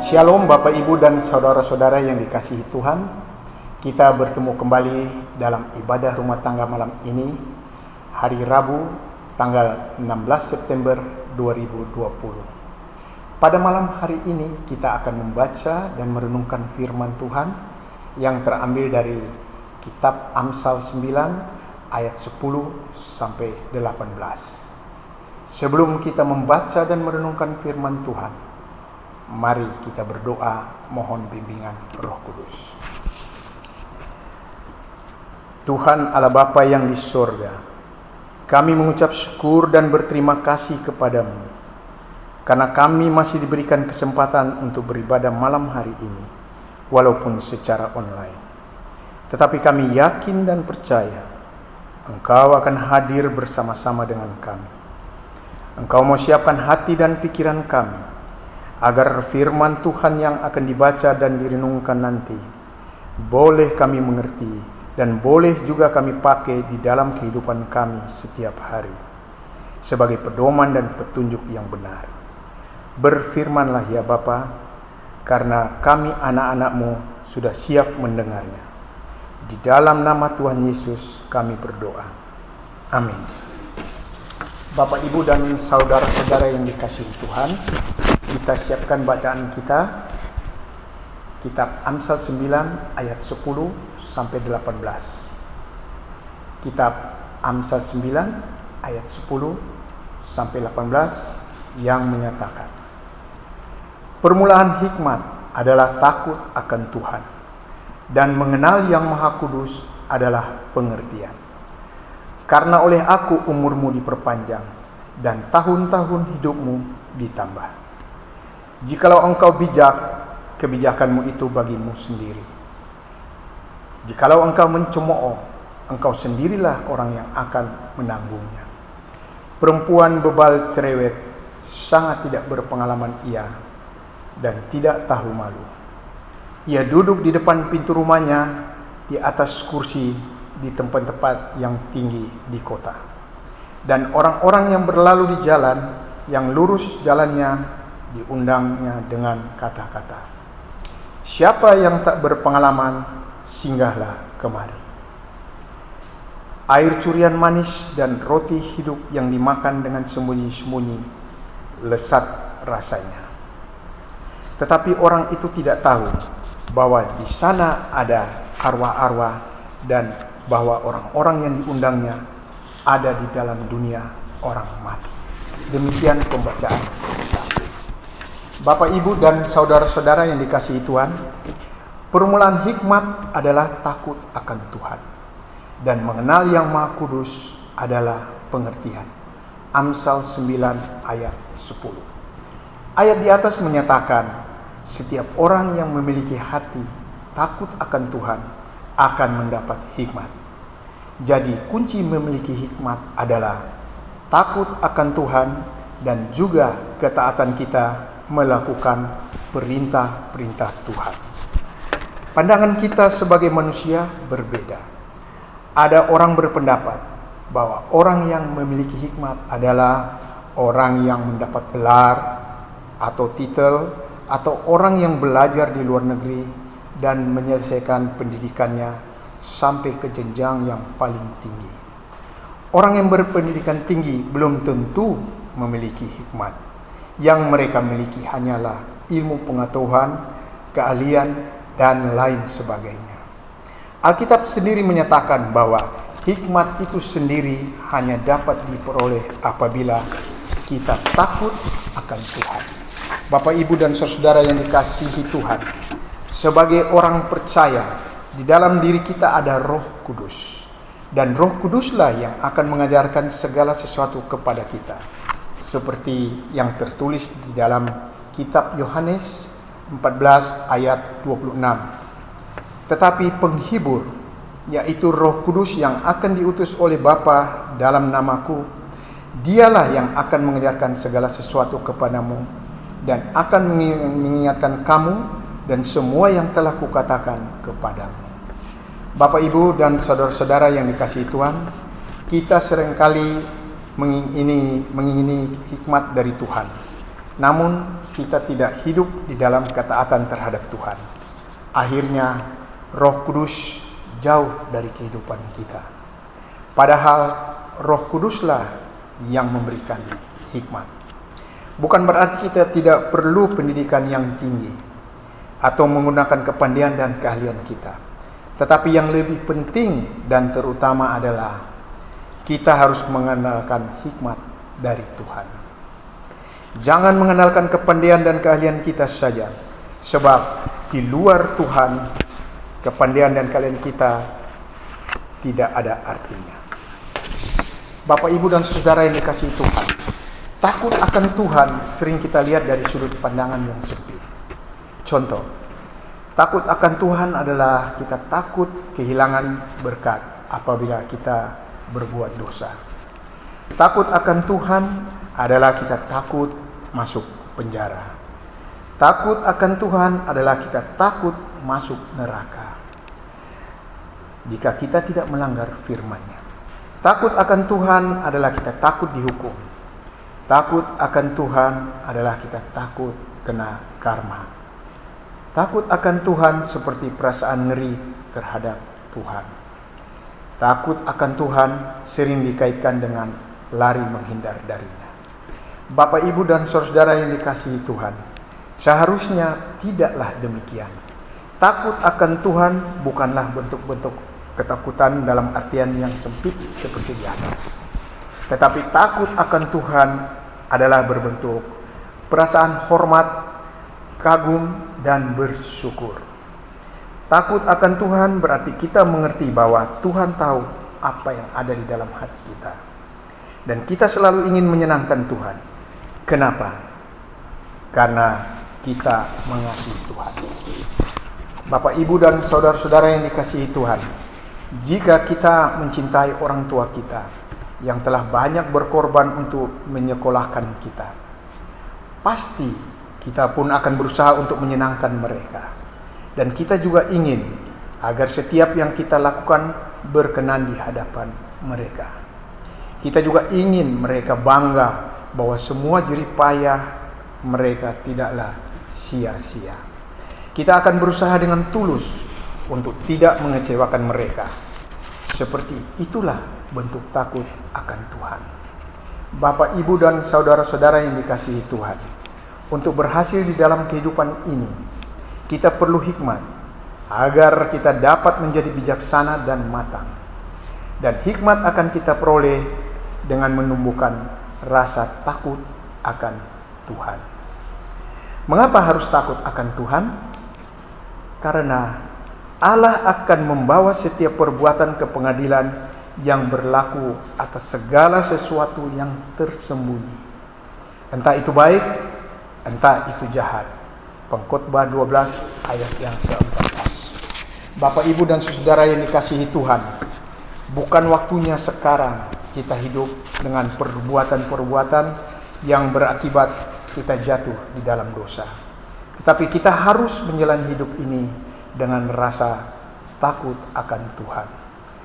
Shalom Bapak Ibu dan saudara-saudara yang dikasihi Tuhan. Kita bertemu kembali dalam ibadah rumah tangga malam ini, hari Rabu tanggal 16 September 2020. Pada malam hari ini kita akan membaca dan merenungkan firman Tuhan yang terambil dari kitab Amsal 9 ayat 10 sampai 18. Sebelum kita membaca dan merenungkan firman Tuhan, mari kita berdoa mohon bimbingan Roh Kudus. Tuhan Allah Bapa yang di sorga, kami mengucap syukur dan berterima kasih kepadamu karena kami masih diberikan kesempatan untuk beribadah malam hari ini, walaupun secara online. Tetapi kami yakin dan percaya Engkau akan hadir bersama-sama dengan kami. Engkau mau siapkan hati dan pikiran kami agar firman Tuhan yang akan dibaca dan direnungkan nanti boleh kami mengerti dan boleh juga kami pakai di dalam kehidupan kami setiap hari sebagai pedoman dan petunjuk yang benar. Berfirmanlah ya Bapa, karena kami anak-anak-Mu sudah siap mendengarnya. Di dalam nama Tuhan Yesus kami berdoa. Amin. Bapak, Ibu, dan saudara-saudara yang dikasihi Tuhan, kita siapkan bacaan kita, kitab Amsal 9 ayat 10 sampai 18. Kitab Amsal 9 ayat 10 sampai 18 yang menyatakan, permulaan hikmat adalah takut akan Tuhan, dan mengenal Yang Maha Kudus adalah pengertian. Karena oleh aku umurmu diperpanjang, dan tahun-tahun hidupmu ditambah. Jikalau engkau bijak, kebijakanmu itu bagimu sendiri. Jikalau engkau mencemooh, engkau sendirilah orang yang akan menanggungnya. Perempuan bebal cerewet sangat tidak berpengalaman ia, dan tidak tahu malu. Ia duduk di depan pintu rumahnya, di atas kursi, di tempat-tempat yang tinggi di kota. Dan orang-orang yang berlalu di jalan, yang lurus jalannya, diundangnya dengan kata-kata, siapa yang tak berpengalaman, singgahlah kemari. Air curian manis dan roti hidup yang dimakan dengan sembunyi-sembunyi, lezat rasanya. Tetapi orang itu tidak tahu bahwa di sana ada arwah-arwah dan bahwa orang-orang yang diundangnya ada di dalam dunia orang mati. Demikian pembacaan kita. Bapak, Ibu, dan saudara-saudara yang dikasihi Tuhan, permulaan hikmat adalah takut akan Tuhan, dan mengenal Yang Maha Kudus adalah pengertian. Amsal 9 ayat 10. Ayat di atas menyatakan, setiap orang yang memiliki hati takut akan Tuhan akan mendapat hikmat. Jadi kunci memiliki hikmat adalah takut akan Tuhan dan juga ketaatan kita melakukan perintah-perintah Tuhan. Pandangan kita sebagai manusia berbeda. Ada orang berpendapat bahwa orang yang memiliki hikmat adalah orang yang mendapat gelar atau titel, atau orang yang belajar di luar negeri dan menyelesaikan pendidikannya sampai ke jenjang yang paling tinggi. Orang yang berpendidikan tinggi belum tentu memiliki hikmat. Yang mereka miliki hanyalah ilmu pengetahuan, keahlian, dan lain sebagainya. Alkitab sendiri menyatakan bahwa hikmat itu sendiri hanya dapat diperoleh apabila kita takut akan Tuhan. Bapak, Ibu, dan saudara yang dikasihi Tuhan, sebagai orang percaya, di dalam diri kita ada Roh Kudus, dan Roh Kuduslah yang akan mengajarkan segala sesuatu kepada kita, seperti yang tertulis di dalam kitab Yohanes 14 ayat 26. Tetapi penghibur, yaitu Roh Kudus yang akan diutus oleh Bapa dalam namaku, dialah yang akan mengajarkan segala sesuatu kepadamu dan akan mengingatkan kamu dan semua yang telah kukatakan kepadamu. Bapak, Ibu, dan saudara-saudara yang dikasihi Tuhan, kita seringkali mengingini hikmat dari Tuhan. namun kita tidak hidup di dalam ketaatan terhadap Tuhan. Akhirnya Roh Kudus jauh dari kehidupan kita. Padahal Roh Kuduslah yang memberikan hikmat. Bukan berarti kita tidak perlu pendidikan yang tinggi atau menggunakan kepandaian dan keahlian kita. Tetapi yang lebih penting dan terutama adalah kita harus mengandalkan hikmat dari Tuhan. Jangan mengandalkan kepandaian dan keahlian kita saja, sebab di luar Tuhan, kepandaian dan keahlian kita tidak ada artinya. Bapak, Ibu, dan saudara yang dikasihi Tuhan, takut akan Tuhan sering kita lihat dari sudut pandangan yang sempit. Contoh, takut akan Tuhan adalah kita takut kehilangan berkat apabila kita berbuat dosa. Takut akan Tuhan adalah kita takut masuk penjara. Takut akan Tuhan adalah kita takut masuk neraka jika kita tidak melanggar firman-Nya. Takut akan Tuhan adalah kita takut dihukum. Takut akan Tuhan adalah kita takut kena karma. Takut akan Tuhan seperti perasaan ngeri terhadap Tuhan. Takut akan Tuhan sering dikaitkan dengan lari menghindar darinya. Bapak, Ibu, dan saudara yang dikasihi Tuhan, seharusnya tidaklah demikian. Takut akan Tuhan bukanlah bentuk-bentuk ketakutan dalam artian yang sempit seperti di atas. Tetapi takut akan Tuhan adalah berbentuk perasaan hormat, kagum, dan bersyukur. Takut akan Tuhan berarti kita mengerti bahwa Tuhan tahu apa yang ada di dalam hati kita. Dan kita selalu ingin menyenangkan Tuhan. Kenapa? Karena kita mengasihi Tuhan. Bapak, Ibu, dan saudara-saudara yang dikasihi Tuhan, jika kita mencintai orang tua kita yang telah banyak berkorban untuk menyekolahkan kita, pasti kita pun akan berusaha untuk menyenangkan mereka. Dan kita juga ingin agar setiap yang kita lakukan berkenan di hadapan mereka. Kita juga ingin mereka bangga bahwa semua jerih payah mereka tidaklah sia-sia. Kita akan berusaha dengan tulus untuk tidak mengecewakan mereka. Seperti itulah bentuk takut akan Tuhan. Bapak, Ibu, dan saudara-saudara yang dikasihi Tuhan, untuk berhasil di dalam kehidupan ini, kita perlu hikmat agar kita dapat menjadi bijaksana dan matang. Dan hikmat akan kita peroleh dengan menumbuhkan rasa takut akan Tuhan. Mengapa harus takut akan Tuhan? Karena Allah akan membawa setiap perbuatan ke pengadilan yang berlaku atas segala sesuatu yang tersembunyi. Entah itu baik, entah itu jahat. Pengkhotbah 12 ayat yang ke-14. Bapak, Ibu, dan saudara yang dikasihi Tuhan, bukan waktunya sekarang kita hidup dengan perbuatan-perbuatan yang berakibat kita jatuh di dalam dosa. Tetapi kita harus menjalani hidup ini dengan rasa takut akan Tuhan.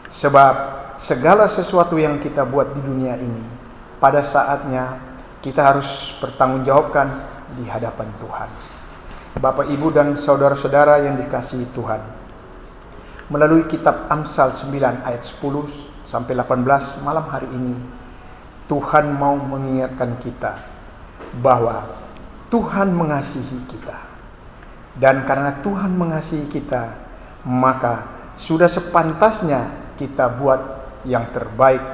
Sebab segala sesuatu yang kita buat di dunia ini, pada saatnya kita harus bertanggungjawabkan di hadapan Tuhan. Bapak, Ibu, dan saudara-saudara yang dikasihi Tuhan, melalui kitab Amsal 9 ayat 10 sampai 18 malam hari ini, Tuhan mau mengingatkan kita bahwa Tuhan mengasihi kita. Dan karena Tuhan mengasihi kita, maka sudah sepantasnya kita buat yang terbaik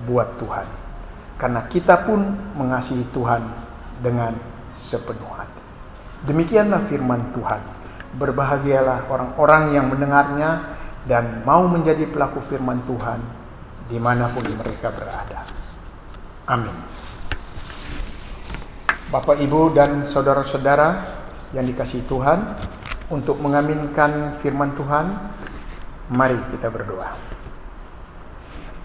buat Tuhan. Karena kita pun mengasihi Tuhan dengan sepenuh hati. Demikianlah firman Tuhan. Berbahagialah orang-orang yang mendengarnya dan mau menjadi pelaku firman Tuhan dimanapun mereka berada. Amin. Bapak, Ibu, dan saudara-saudara yang dikasihi Tuhan, untuk mengaminkan firman Tuhan, mari kita berdoa.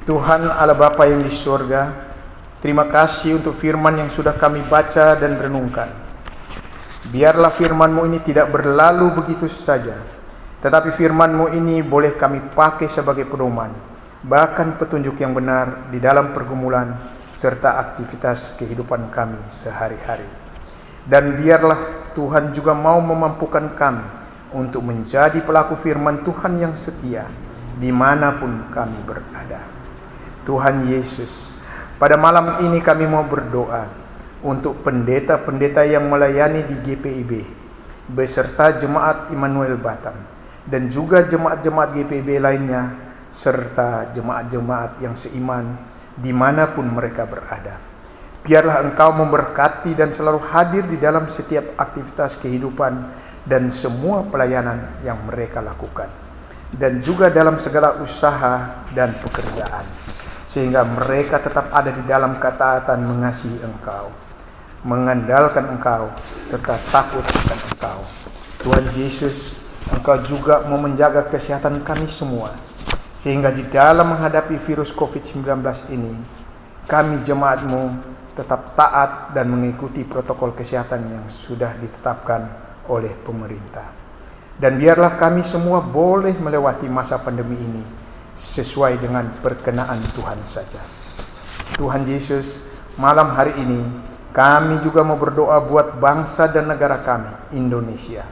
Tuhan Allah Bapa yang di surga, terima kasih untuk firman yang sudah kami baca dan renungkan. Biarlah firman-Mu ini tidak berlalu begitu saja, tetapi firman-Mu ini boleh kami pakai sebagai pedoman, bahkan petunjuk yang benar di dalam pergumulan serta aktivitas kehidupan kami sehari-hari. Dan biarlah Tuhan juga mau memampukan kami untuk menjadi pelaku firman Tuhan yang setia dimanapun kami berada. Tuhan Yesus, pada malam ini kami mau berdoa untuk pendeta-pendeta yang melayani di GPIB beserta Jemaat Immanuel Batam dan juga jemaat-jemaat GPIB lainnya serta jemaat-jemaat yang seiman dimanapun mereka berada. Biarlah Engkau memberkati dan selalu hadir di dalam setiap aktivitas kehidupan dan semua pelayanan yang mereka lakukan, dan juga dalam segala usaha dan pekerjaan, sehingga mereka tetap ada di dalam ketaatan mengasihi Engkau, mengandalkan Engkau, serta takut akan Engkau. Tuhan Yesus, Engkau juga mau menjaga kesehatan kami semua, sehingga di dalam menghadapi virus COVID-19 ini, kami jemaat-Mu tetap taat dan mengikuti protokol kesehatan yang sudah ditetapkan oleh pemerintah. Dan biarlah kami semua boleh melewati masa pandemi ini sesuai dengan perkenaan Tuhan saja. Tuhan Yesus, malam hari ini kami juga mau berdoa buat bangsa dan negara kami, Indonesia.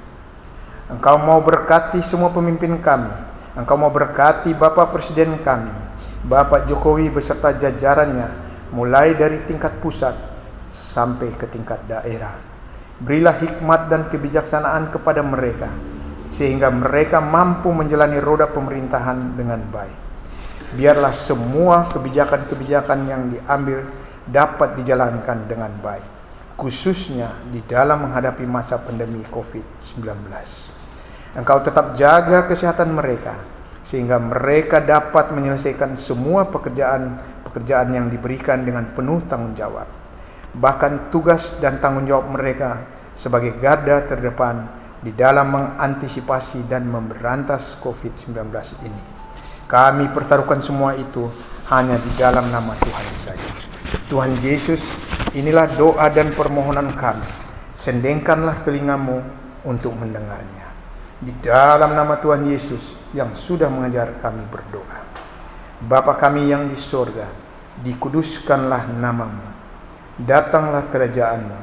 Engkau mau berkati semua pemimpin kami. Engkau mau berkati Bapak Presiden kami, Bapak Jokowi beserta jajarannya, mulai dari tingkat pusat sampai ke tingkat daerah. Berilah hikmat dan kebijaksanaan kepada mereka, sehingga mereka mampu menjalani roda pemerintahan dengan baik. Biarlah semua kebijakan-kebijakan yang diambil dapat dijalankan dengan baik, khususnya di dalam menghadapi masa pandemi COVID-19. Engkau tetap jaga kesehatan mereka, sehingga mereka dapat menyelesaikan semua pekerjaan yang diberikan dengan penuh tanggung jawab. Bahkan tugas dan tanggung jawab mereka sebagai garda terdepan di dalam mengantisipasi dan memberantas COVID-19 ini. Kami pertaruhkan semua itu hanya di dalam nama Tuhan saja. Tuhan Yesus, inilah doa dan permohonan kami. Sendengkanlah telingamu untuk mendengarnya. Di dalam nama Tuhan Yesus yang sudah mengajar kami berdoa. Bapa kami yang di sorga, dikuduskanlah namamu. Datanglah kerajaanmu.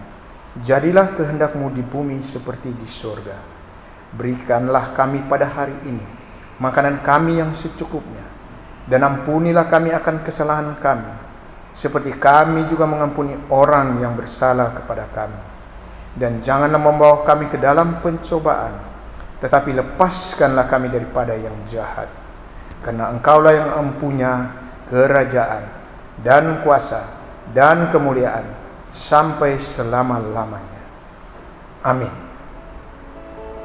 Jadilah kehendakmu di bumi seperti di sorga. Berikanlah kami pada hari ini makanan kami yang secukupnya. Dan ampunilah kami akan kesalahan kami, seperti kami juga mengampuni orang yang bersalah kepada kami. Dan janganlah membawa kami ke dalam pencobaan, tetapi lepaskanlah kami daripada yang jahat. Karena Engkaulah yang mempunyai kerajaan dan kuasa dan kemuliaan sampai selama-lamanya. Amin.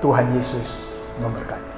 Tuhan Yesus memberkati.